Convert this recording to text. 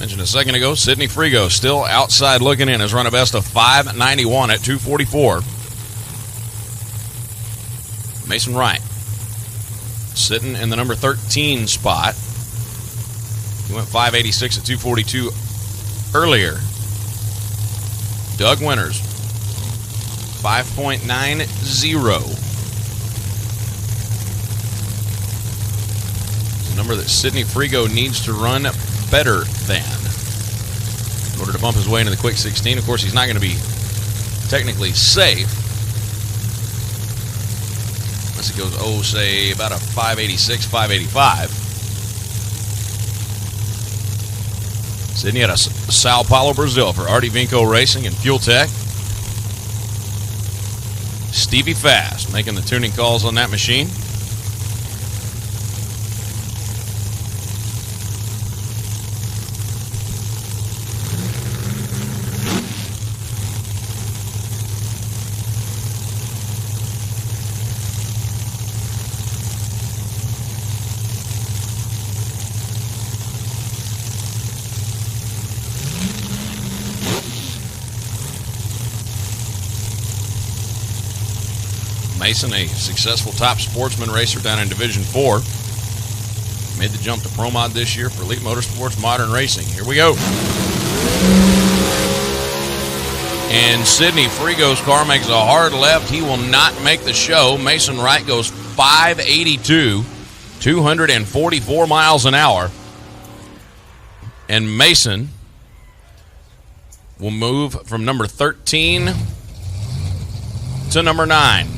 Mentioned a second ago, Sidnei Frigo still outside looking in. Has run a best of 5:91 at 2:44. Mason Wright sitting in the number 13 spot. He went 5:86 at 2:42 earlier. Doug Winters, 5.90. The number that Sidnei Frigo needs to run better than in order to bump his way into the quick 16. Of course, he's not going to be technically safe unless he goes, say, about a 586, 585. Sidnei out of Sao Paulo, Brazil for Artie Vinco Racing and Fuel Tech. Stevie Fast making the tuning calls on that machine. Mason, a successful top sportsman racer down in Division 4. Made the jump to Pro Mod this year for Elite Motorsports Modern Racing. Here we go. And Sidnei Frigo's car makes a hard left. He will not make the show. Mason Wright goes 582, 244 miles an hour. And Mason will move from number 13 to number 9.